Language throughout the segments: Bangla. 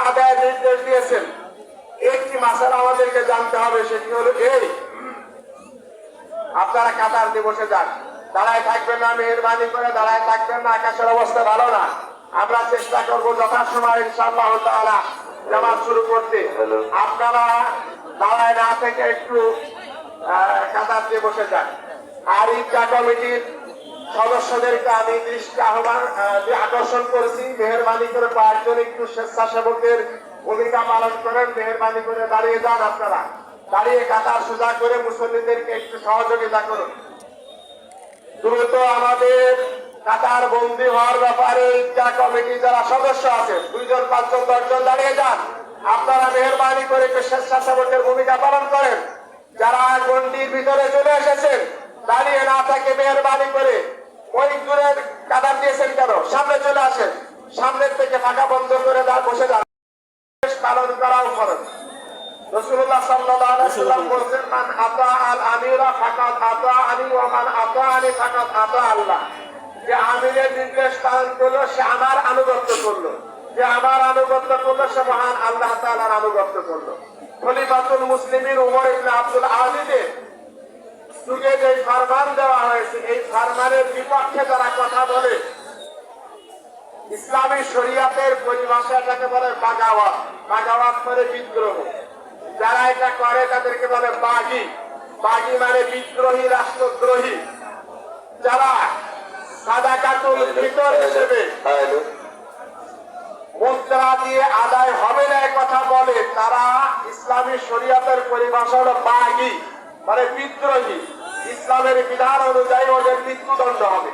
আদায়ের নির্দেশ দিয়েছেন। একটি মাসালা আমাদেরকে জানতে হবে, সেটি হলো এই, আপনারা কাতার দিবসে যান, দাঁড়ায় থাকবেন না, মেহরবানি করে দাঁড়ায় থাকবেন না, আকাশের অবস্থা ভালো না। আমরা চেষ্টা করবো যথাসময় ইনশাআল্লাহ তাআলা জামাত শুরু করতে। আপনারা দাঁড়ায় না থেকে একটু কাতার দিবসে যান। আর ঈদগাহ কমিটির সদস্যদেরকে আমি দৃষ্টি আকর্ষণ করেছি, মেহরবানি করে কয়েকজন একটু স্বেচ্ছাসেবকের ভূমিকা পালন করেন, মেহরবানি করে দাঁড়িয়ে যান। আপনারা দাঁড়িয়ে কাতার সোজা করে মুসল্লিদেরকে একটু সহযোগিতা করুন। দ্রুত আমাদের কাতার বন্দী হওয়ার ব্যাপারে ঈদগাহ কমিটি যারা সদস্য আছেন, 2 জন 5 জন 10 জন দাঁড়িয়ে যান। আপনারা মেহরবানি করে একটু স্বেচ্ছাসেবকের ভূমিকা পালন করেন। যারা গন্ডির ভিতরে চলে এসেছেন, দাঁড়িয়ে না থাকে মেহরবানি করে, ওই দূরের কাতার দিয়েছেন কেন, সামনে চলে আসেন, সামনের থেকে ফাঁকা বন্ধ করে বসে যান। পালন করাও ফরজ। রাসূলুল্লাহ সাল্লাল্লাহু আলাইহি ওয়াসাল্লাম বলেছেন, মান আতা আল আমিরা ফাকাত আতাআনি ওয়া মান আতাআনি ফাকাত আতা আল্লাহ। যে আমিরের নির্দেশ পালন করলো সে আমার আনুগত্য করলো, যে আমার আনুগত্য করলো সে মহান আল্লাহ তাআলার আনুগত্য করলো। খলিফাতুল মুসলিমিন উমর ইবনে আব্দুল আজিজের যুগে যে ফরমান দেওয়া হয়েছে, এই ফরমানের বিপক্ষে যারা কথা বলে, ইসলামী শরীয়তের পরিভাষাটাকে বলে বাগাওয়াত। বাগাওয়াত মানে বিদ্রোহ। যারা এটা করে তাদেরকে বলে বাগী। বাগী মানে বিদ্রোহী, রাষ্ট্রদ্রোহী। যারা সাদাকাতুল ফিতর হিসেবে মুদ্রা দিয়ে আদায় হবে না কথা বলে, তারা ইসলামী শরীয়তের পরিভাষা হলো বাগী মানে বিদ্রোহী। ইসলামের বিধান অনুযায়ী ওদের মৃত্যুদণ্ড হবে।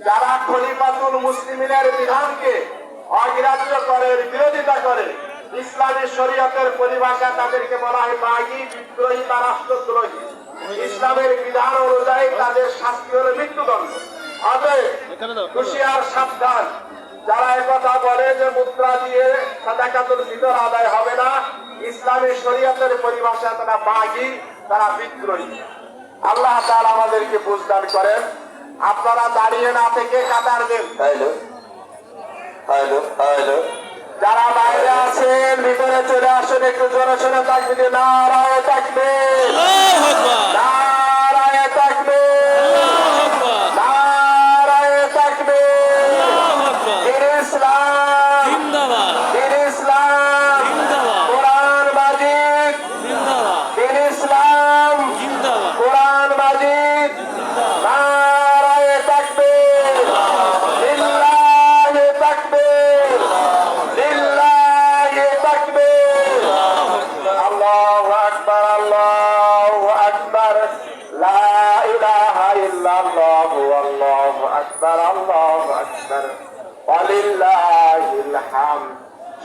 যারা খলিফাতুল মুসলিমিনের বিধানকে অগ্রাহ্য করে, বিরোধিতা করে, ইসলামী শরীয়তের পরিভাষা তাদেরকে বলা হয় বাগী, বিদ্রোহী বা রাষ্ট্রদ্রোহী। ইসলামের বিধান অনুযায়ী তাদের শাস্তি হলো মৃত্যুদণ্ড। অতএব হুঁশিয়ার, সাবধান। যারা একথা বলে যে মুদ্রা দিয়ে সাদাকাতুল ফিতর আদায় হবে না, ইসলামী শরীয়তের পরিভাষা তারা বাগী, তারা বিদ্রোহী। আল্লাহ তাআলা আমাদেরকে বুঝদান করেন। আপনারা দাঁড়িয়ে না থেকে কাতার দেন। যারা বাইরে আছেন ভিতরে চলে আসেন, একটু জোরে সোরে তাকবীর, নারায়ে তাকবীর, নারায়ে তাকবীর, নারায়ে তাকবীর। দিন ইসলাম জিন্দাবাদ, দিন ইসলাম জিন্দাবাদ, কোরআন মাজিদ জিন্দাবাদ, দিন ইসলাম জিন্দাবাদ, কোরআন মাজিদ জিন্দাবাদ।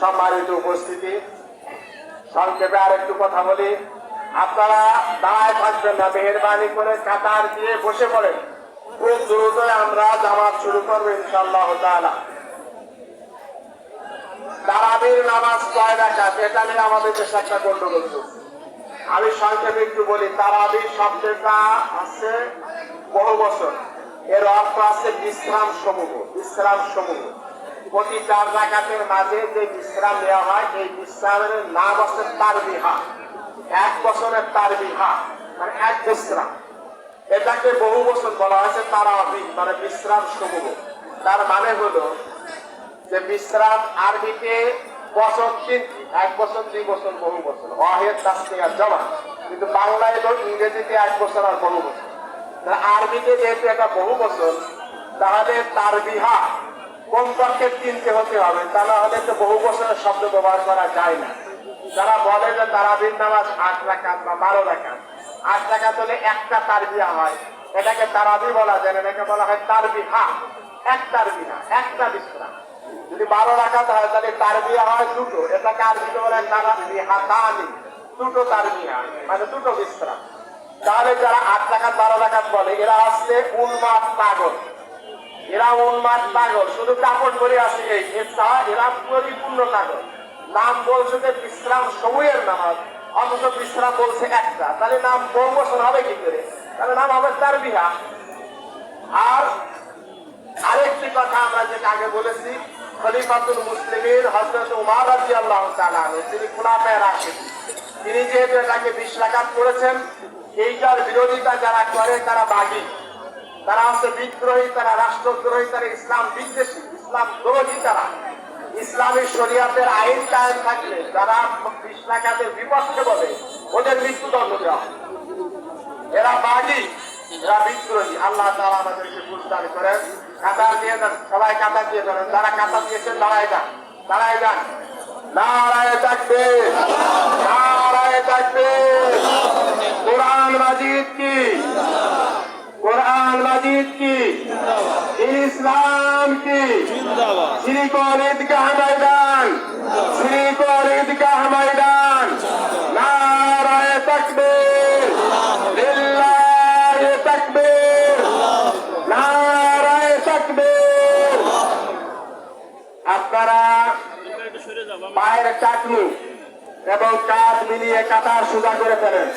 সম্মানিত উপস্থিতি, সংক্ষেপে আর একটু কথা বলি। আপনারা দাঁড়ায় থাকবেন না, মেহরবানি করে কাতার দিয়ে বসে পড়েন। খুব দ্রুত আমরা জামাত শুরু করবো ইনশাআল্লাহ তাআলা। তারাবির নামাজ কয় রাকাত, এটা নিয়ে আমাদের দেশে একটা গন্ডগোল চলছে। আমি সংক্ষেপে একটু বলি। তারাবির শব্দটা আছে বহু বছর, এর অর্থ আছে বিশ্রাম সমূহ। বিশ্রাম সমূহ প্রতি 4 রাকাতের মাঝে যে বিশ্রাম নেওয়া হয়, এই বিশ্রামের নাম আছে তারবিহা। 1 বছরের তারবিহা মানে 1 বিশ্রাম। এটাকে বহু বছর বলা হয়েছে তারাবি মানে বিশ্রাম সমূহ। তার মানে হলো যে বিশ্রাম আরবিতে বছর 3, 1 বছর, 2 বছর, বহু বছর, ওয়াহিদ তাসনিয়া জমা। কিন্তু বাংলায় তো ইংরেজিতে 1 বছর আর বহু বছর। আরবিতে যেহেতু এটা বহু বছর, তাহলে তারবিহা কমপক্ষে 3টে হতে হবে, তা না হলে তো বহু বছরের শব্দ ব্যবহার করা যায় না। যারা বলে যে তারাবির নামাজ 8 রাকাত বা 12 রাকাত, 8 রাকাত হলে একটা তারবিয়া হয়, এটাকে তারাবি বলা যায় না, এটাকে বলা হয় তারবিহা। 1 তারবিহা, একটা বিশ্রাম। যদি 12 রাকাত হয় তাহলে তারবিয়া হয় 2টো, এটাকে আরবিতে বলে তারাবিহাতানি, 2টো তারবিয়া মানে 2টো বিশ্রাম। তাহলে যারা 8 রাকাত 12 রাকাত বলে, এরা আসছে উন্মাদ পাগল। এরা উন্মাদ পাগল, শুধু কাপড় পরে আসে এই, এরা পরিপূর্ণ পাগল। নাম বলছে যে বিশ্রাম সময়ের নামাজ, অথচ বিশ্রাম বলছে একটা, তাহলে নাম বহু বছর হবে কি করে? তাহলে নাম হবে তারবিহা। আর আরেকটি কথা আমরা যেটা আগে বলেছি, খলিফাতুল মুসলিমিন হযরত উমর রাদিয়াল্লাহু তাআলা আনহু, তিনি খোলাফায়ে রাশিদিন, তিনি যেহেতু এটাকে 20 রাকাত করেছেন, এইটার বিরোধিতা যারা করে তারা বাগী, তারা হচ্ছে বিদ্রোহী, তারা রাষ্ট্রদ্রোহী, তারা ইসলাম বিদ্বেষী, ইসলাম দ্রোহী। তারা ইসলামী শরিয়াতের আইন কায়েম থাকলে যারা 20 রাকাতের বিপক্ষে বলে ওদের মৃত্যুদণ্ড দেওয়া হয়। এরা বাগী, এরা বিদ্রোহী। আল্লাহ তাআলা আমাদেরকে বুঝদান করেন। কাতার দিয়ে দেন, সবাই কাতার দিয়ে দেন, যারা কাতার দিয়েছেন দাঁড়ায় যান, দাঁড়ায় যান। নারায়ে তাকবীর, নারায়ে তাকবীর। কোরআন মাজিদ কি, কোরআন মাজিদ কি, ইসলাম কি, শ্রীকোল ঈদগাহ ময়দান, শ্রীকোল ঈদগাহ ময়দান। নারায়ে তাকবীর, লিল্লাহি তাকবীর, নারায়ে তাকবীর। আপনারা পায়ের টাকনু এবং কাঁধ মিলিয়ে কাতার সোজা করে ফেলেন।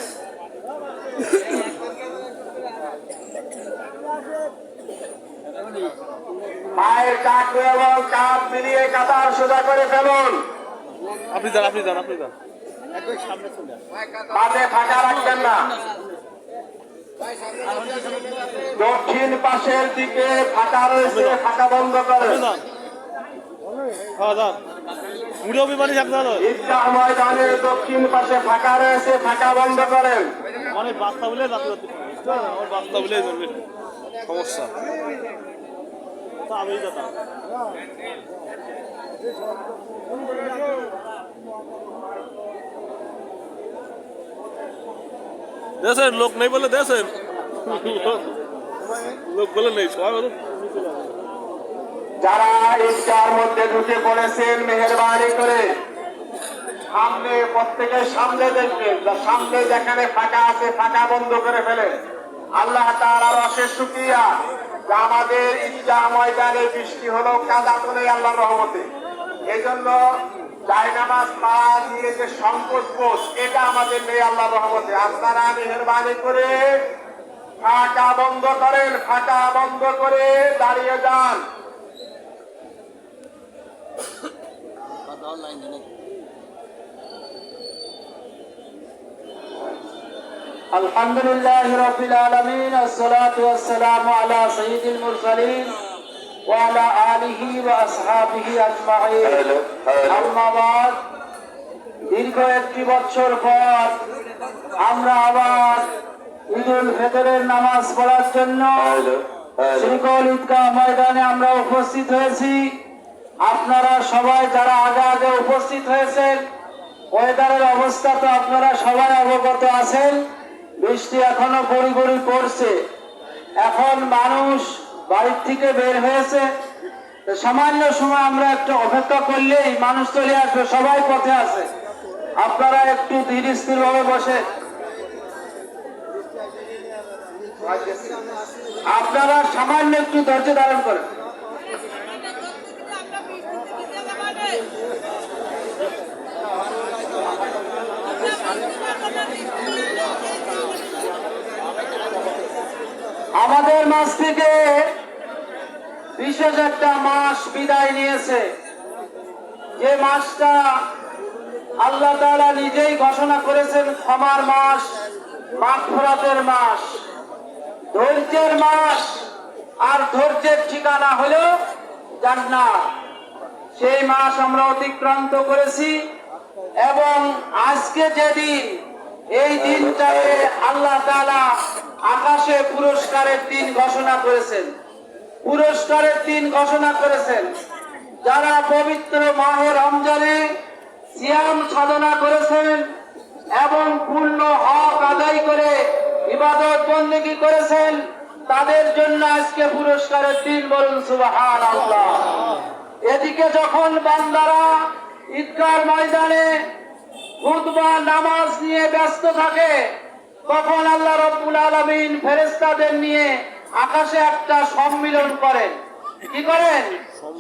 পায়ের টাকনু এবং কাঁধ মিলিয়ে কাতার সোজা করে ফেলুন। আপনি যান, আপনি যান, আপনি যান। মাঝে ফাঁকা রাখবেন না। দক্ষিণ পাশের দিকে ফাঁকা রয়েছে, ফাঁকা বন্ধ করেন। হ্যাঁ যান, মুড়ি অভিমানী আপনার ঈদগাহ ময়দানের দক্ষিণ পাশে ফাঁকা রয়েছে, ফাঁকা বন্ধ করেন। মানে বাচ্চা বলে যাতে আমার বাচ্চা বলে সমস্যা, আমি যেতাম। দেশের লোক নেই বলে, দেশের লোক বলে নেই, সবাই বলে। যারা ঈদগাহর মধ্যে ঢুকে পড়েছেন, মেহেরবানি করে সামনে, প্রত্যেকের সামনে দেখবেন, সামনে যেখানে ফাঁকা আছে ফাঁকা বন্ধ করে ফেলেন। আল্লাহ তাআলার অশেষ শুকরিয়া যে আমাদের ঈদগাহ ময়দানে বৃষ্টি হলো কাদা করে আল্লাহর রহমতে। এজন্য জায়নামাজ পা দিয়ে যে সংকোচ বোধ, এটা আমাদের নেই আল্লাহর রহমতে। আপনারা মেহেরবানি করে ফাঁকা বন্ধ করেন, ফাঁকা বন্ধ করে দাঁড়িয়ে যান। আলহামদুলিল্লাহি রাব্বিল আলামিন, আসসালাতু ওয়াসসালামু আলা সাইয়্যিদিল মুরসালিন ওয়া আলা আলিহি ওয়া আসহাবিহি আজমাইন। আম্মা বাদ, দীর্ঘ 1 বছর পর আমরা আবার ঈদুল ফিতরের নামাজ পড়ার জন্য শ্রীকোল ঈদগাহ ময়দানে আমরা উপস্থিত হয়েছি। আপনারা সবাই যারা আগে আগে উপস্থিত হয়েছেন, ওয়েদারের অবস্থা তো আপনারা সবাই অবগত আছেন। বৃষ্টি এখনো গড়ি গড়ি পড়ছে। এখন মানুষ বাড়ির থেকে বের হয়েছে, সামান্য সময় আমরা একটু অপেক্ষা করলেই মানুষ চলে আসবে, সবাই পথে আছে। আপনারা একটু ধীর স্থির ভাবে বসে, আপনারা সামান্য একটু ধৈর্য ধারণ করেন। আমাদের মাঝ থেকে বিশেষ একটা মাস বিদায় নিয়েছে, যে মাসটা আল্লাহ তাআলা নিজেই ঘোষণা করেছেন ক্ষমার মাস, মাগফিরাতের মাস, ধৈর্যের মাস। আর ধৈর্যের ঠিকানা হলো জান্নাত। সেই মাস আমরা অতিক্রান্ত করেছি এবং আজকে যেদিন, এই দিনটাকে আল্লাহ তাআলা আকাশে পুরস্কারের দিন ঘোষণা করেছেন, পুরস্কারের দিন ঘোষণা করেছেন। যারা পবিত্র মাহে রমজানে সিয়াম সাধনা করেছেন এবং পূর্ণ হক আদায় করে ইবাদত বন্দেগী করেছেন, তাদের জন্য আজকে পুরস্কারের দিন। বলুন সুবহানাল্লাহ। এদিকে যখন বান্দারা ঈদগাহ ময়দানে খুতবা নামাজ নিয়ে ব্যস্ত থাকে, তখন আল্লাহ রাব্বুল আলামিন ফেরেশতাদের নিয়ে আকাশে একটা সম্মিলন করেন। কি করেন?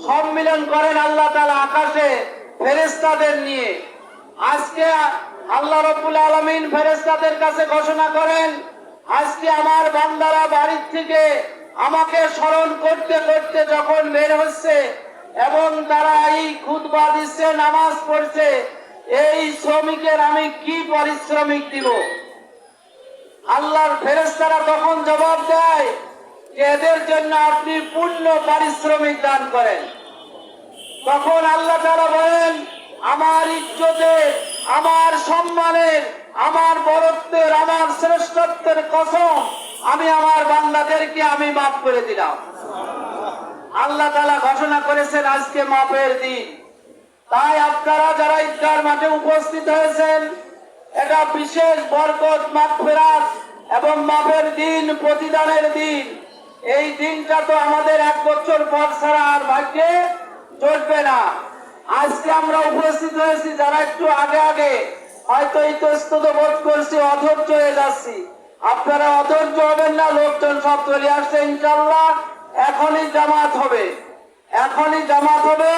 সম্মিলন করেন আল্লাহ তাআলা আকাশে ফেরেশতাদের নিয়ে। আজকে আল্লাহ রাব্বুল আলামিন ফেরেশতাদের কাছে ঘোষণা করেন, আজকে আমার বান্দারা বাড়ির থেকে আমাকে স্মরণ করতে করতে যখন বের হচ্ছে, এবং তারা এই খুতবা দিচ্ছে, নামাজ পড়ছে, এই শ্রমিকের আমি কি পারিশ্রমিক দিব? আল্লাহর ফেরেশতারা তখন জবাব দেয় যে এদের জন্য আপনি পূর্ণ পারিশ্রমিক দান করেন। তখন আল্লাহ তাআলা বলেন, আমার ইজ্জতের, আমার সম্মানের, আমার বরত্বের, আমার শ্রেষ্ঠত্বের কসম, আমি আমার বান্দাদেরকে আমি মাফ করে দিলাম। আল্লাহ তাআলা ঘোষণা করেছেন আজকে মাফের দিন। তাই আপনারা যারা ঈদগাহ মাঠে উপস্থিত হয়েছেন, এটা বিশেষ বরকত, মাগফিরাত এবং মাফের দিন, প্রতিদানের দিন। এই দিনটা তো আমাদের 1 বছর পর ছাড়া আর ভাগ্যে জুটবে না। আজকে আমরা উপস্থিত হয়েছি যারা একটু আগে আগে হয়তো ইতস্তত বোধ করছি, অধৈর্য হয়ে যাচ্ছি। আপনারা অধৈর্য হবেন না, লোকজন সব চলে আসছে ইনশাআল্লাহ। এখনই জামাত হবে, এখনই জামাত হবে।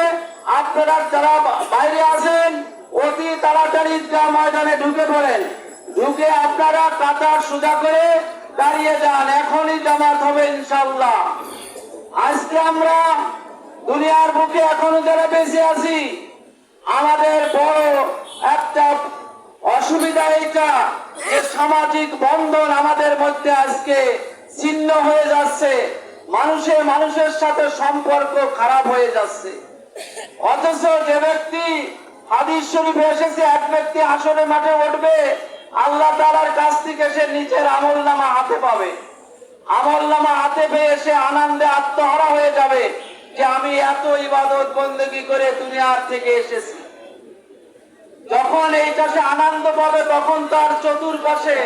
আপনারা যারা বাইরে আছেন অতি তাড়াতাড়ি ঈদগাহ ময়দানে ঢুকে পড়েন, ঢুকে আপনারা কাতার সোজা করে দাঁড়িয়ে যান, এখনই জামাত হবে ইনশাআল্লাহ। আজকে আমরা দুনিয়ার বুকে এখনো যারা বেঁচে আছি, আমাদের বড় একটা অসুবিধা এটা যে সামাজিক বন্ধন আমাদের মধ্যে আজকে ছিন্ন হয়ে যাচ্ছে, মানুষের মানুষের সাথে সম্পর্ক খারাপ হয়ে যাচ্ছে। অথচ যে ব্যক্তি, হাদিস শরীফে এসেছে, এক ব্যক্তি হাসরের মাঠে উঠবে, আল্লাহ তাআলার কাছ থেকে সে নিজের আমলনামা হাতে পাবে। আমলনামা হাতে পেয়ে সে আনন্দে আত্মহারা হয়ে যাবে যে আমি এত ইবাদত বন্দেগী করে দুনিয়ার থেকে এসেছি। যখন এইটা সে আনন্দ পাবে, তখন তার চতুর্পাশে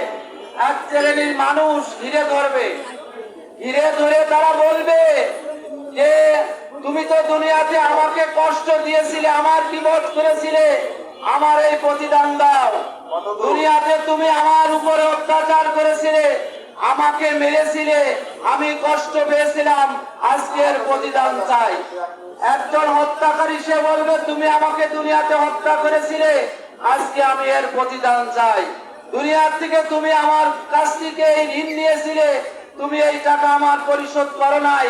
এক শ্রেণীর মানুষ ঘিরে ধরবে, ঘিরে ধরে তারা বলবে যে তুমি তো দুনিয়াতে আমাকে কষ্ট দিয়েছিলে, আমার বিপদ করেছিলে, আমার এই প্রতিদান দাও। দুনিয়াতে তুমি আমার উপরে অত্যাচার করেছিলে, আমাকে মেরেছিলে, আমি কষ্ট পেয়েছিলাম, আজকের প্রতিদান চাই। একজন হত্যাকারী সে বলবে তুমি আমাকে দুনিয়াতে হত্যা করেছিলে, আজকে আমি এর প্রতিদান চাই। দুনিয়ার থেকে তুমি আমার কাছ থেকে এই ঋণ নিয়েছিলে, তুমি এই টাকা আমার পরিশোধ করো নাই,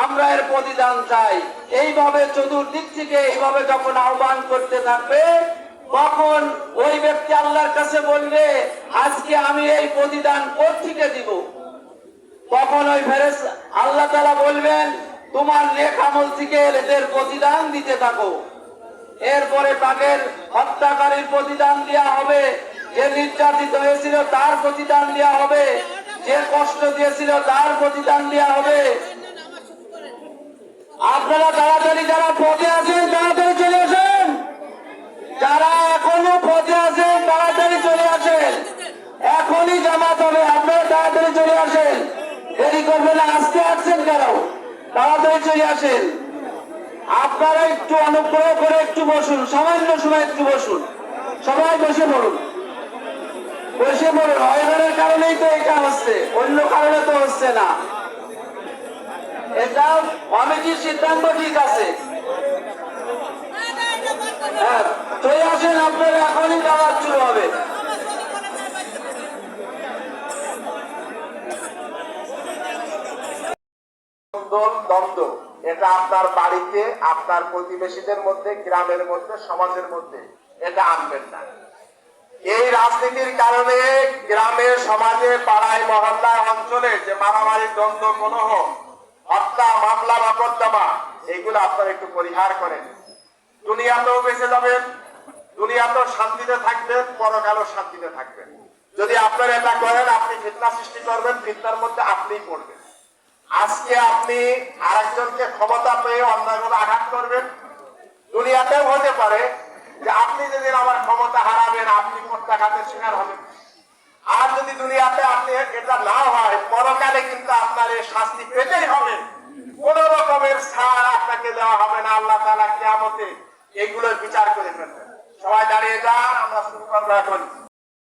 আমরা এর প্রতিদান চাই। এইভাবে চতুর্দিক থেকে এইভাবে যখন আহ্বান করতে থাকবে, তখন ওই ব্যক্তি আল্লাহর কাছে বলবে আজকে আমি এই প্রতিদান কোত্থেকে দিব? তখন ওই ফেরেশতা আল্লাহ তাআলা বলবেন তোমার নেক আমল থেকে এদের প্রতিদান দিতে থাকো। এরপরে তাদের হত্যাকারীর প্রতিদান দেওয়া হবে, যে নির্যাতিত হয়েছিল তার প্রতিদান দেওয়া হবে, যে কষ্ট দিয়েছিল তার প্রতিদান দেওয়া হবে। আপনারা তাড়াতাড়ি যারা পথে আছেন তাড়াতাড়ি চলে আসেন, যারা এখনো পথে আছেন তাড়াতাড়ি চলে আসেন, এখনই জামাত হবে, আপনারা তাড়াতাড়ি চলে আসেন, দেরি করবেন না। আজকে আসছেন কেন? তাড়াতাড়ি চলে আসেন। আপনারা একটু অনুগ্রহ করে একটু বসুন, সামান্য সময় একটু বসুন, সবাই বসে পড়ুন, বসে পড়ুন। হয়রানের কারণেই তো এটা হচ্ছে, অন্য কারণে তো হচ্ছে না। এটা কমিটির সিদ্ধান্ত ঠিক আছে। হ্যাঁ, চলে আসেন, আপনারা এখনই জামাত শুরু হবে। দ্বন্দ্ব এটা আপনার বাড়িতে, আপনার প্রতিবেশীদের মধ্যে, গ্রামের মধ্যে, সমাজের মধ্যে এটা আনবেন না। এই রাজনীতির কারণে গ্রামে, সমাজে, পাড়ায়, মহল্লায়, অঞ্চলে যে মারামারি, দ্বন্দ্ব, কলহ, হত্যা, মামলা, মোকদ্দমা, এইগুলো আপনারা একটু পরিহার করেন। দুনিয়াতেও বেঁচে যাবেন, দুনিয়াতেও শান্তিতে থাকবেন, পরকালেও শান্তিতে থাকবেন। যদি আপনারা এটা করেন, আপনি ফিতনা সৃষ্টি করবেন, ফিতনার মধ্যে আপনিই পড়বেন। আজকে আপনি আরেকজনকে ক্ষমতা পেয়ে অন্যায়ভাবে আঘাত করবেন, দুনিয়াতেও হতে পারে যে আপনি যেদিন আমার ক্ষমতা হারাবেন আপনি প্রত্যাঘাতের শিকার হবেন। আর যদি দুনিয়াতে আপনি এটা না হয়, পরকালে কিন্তু আপনার এই শাস্তি পেতেই হবে, কোন রকমের ছাড় আপনাকে দেওয়া হবে না। আল্লাহ তাআলা কিয়ামতে এগুলোর বিচার করে ফেলবেন। সবাই দাঁড়িয়ে যান, আমরা শুরু করবো এখন।